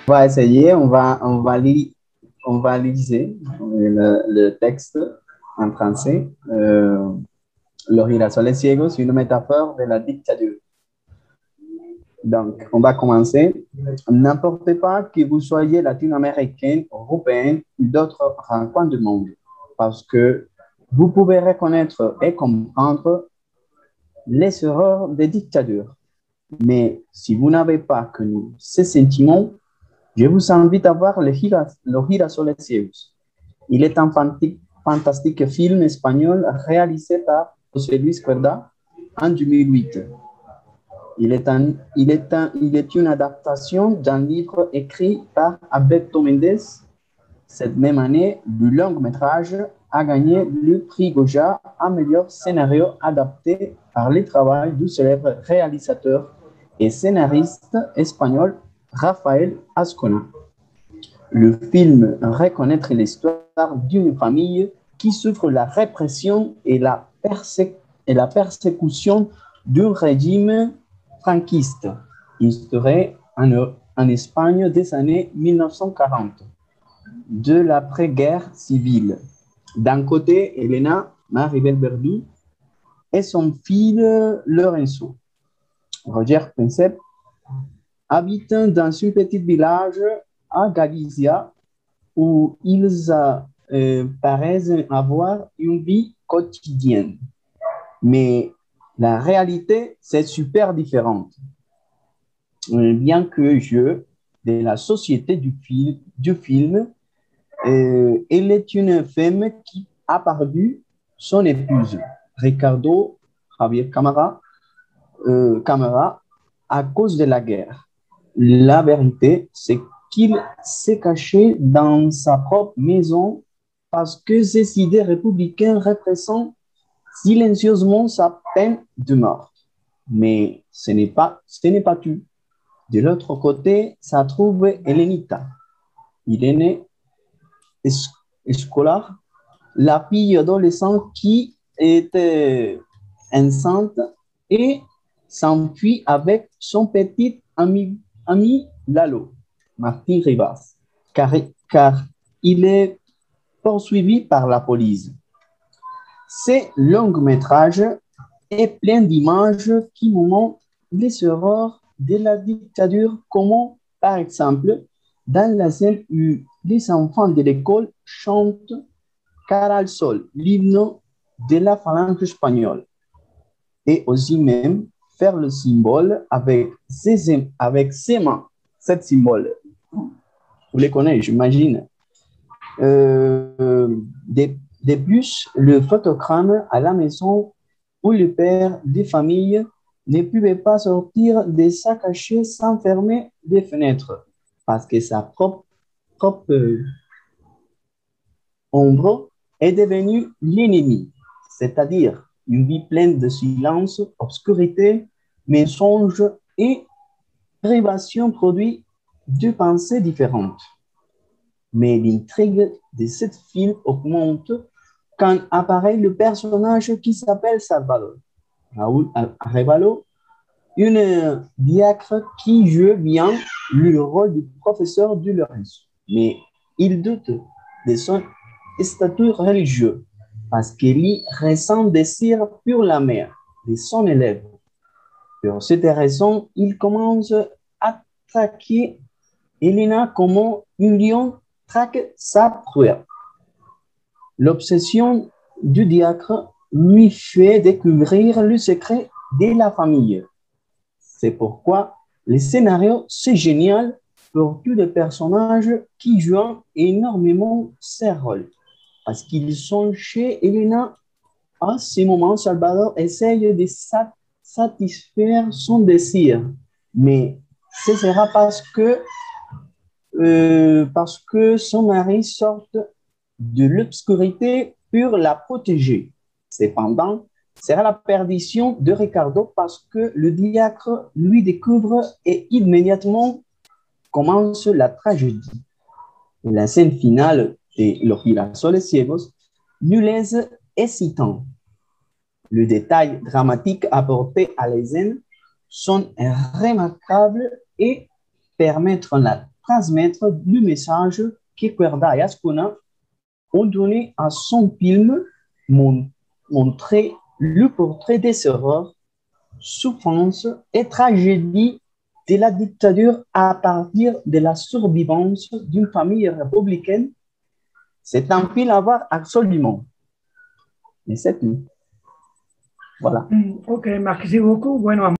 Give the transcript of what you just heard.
On va essayer, on va liser le texte en français. Los girasoles ciegos, une métaphore de la dictature. Donc, on va commencer. N'importe pas que vous soyez latino-américain, européen ou d'autres rencontres du monde, parce que vous pouvez reconnaître et comprendre les erreurs des dictatures. Mais si vous n'avez pas connu ces sentiments, je vous invite à voir Los girasoles ciegos. Il est un fantastique film espagnol réalisé par José Luis Cuerda en 2008. Il est une adaptation d'un livre écrit par Alberto Méndez. Cette même année, le long métrage a gagné le prix Goya à meilleur scénario adapté par le travail du célèbre réalisateur et scénariste espagnol Rafael Azcona. Le film reconnaît l'histoire d'une famille qui souffre la répression et la persécution d'un régime franquiste instauré en Espagne des années 1940, de l'après-guerre civile. D'un côté, Elena Maribel Verdú et son fils Lorenzo. Roger Princep habitent dans un petit village à Galicia où ils paraissent avoir une vie quotidienne. Mais la réalité, c'est super différente. Bien que je, de la société du film, elle est une femme qui a perdu son épouse, Ricardo Javier Camara, à cause de la guerre. La vérité, c'est qu'il s'est caché dans sa propre maison parce que ses idées républicaines représentent silencieusement sa peine de mort. Mais ce n'est pas tout. De l'autre côté, ça trouve Elenita. Irene Escolar, la fille adolescente qui était enceinte et s'enfuit avec son petit ami Lalo, Martin Rivas, car il est poursuivi par la police. Ce long métrage est plein d'images qui montrent les erreurs de la dictature, comme par exemple dans la scène où les enfants de l'école chantent Cara al Sol, l'hymne de la phalange espagnole, et aussi même faire le symbole avec ses mains. Cet symbole, vous les connaissez, j'imagine. De plus, le photogramme à la maison où le père de famille ne pouvait pas sortir de sa cachette sans fermer les fenêtres parce que sa propre ombre est devenue l'ennemi, c'est-à-dire une vie pleine de silence, obscurité, mensonges et privation produit deux pensées différentes. Mais l'intrigue de ce film augmente quand apparaît le personnage qui s'appelle Salvador, Raúl Arevalo, une diacre qui joue bien le rôle du professeur de Lorenzo. Mais il doute de son statut religieux parce qu'il ressent désir pour la mère de son élève. Pour cette raison, il commence à traquer Elena comme un lion traque sa proie. L'obsession du diacre lui fait découvrir le secret de la famille. C'est pourquoi le scénario, c'est génial pour tous les personnages qui jouent énormément ces rôles. Parce qu'ils sont chez Elena. À ce moment, Salvador essaye de satisfaire son désir. Mais ce sera parce que son mari sort de l'obscurité pour la protéger. Cependant, sera la perdition de Ricardo parce que le diacre lui découvre et immédiatement commence la tragédie. La scène finale de Los girasoles ciegos nous laisse hésitants. Le détail dramatique apporté à la scène sont remarquables et permettent la transmettre le message que Cuerda et Ascona ont donné à son film, montrer le portrait des erreurs, souffrances et tragédies de la dictature à partir de la survivance d'une famille républicaine. C'est un film à voir absolument. Et c'est tout. Voilà. Ok, merci beaucoup. Bueno,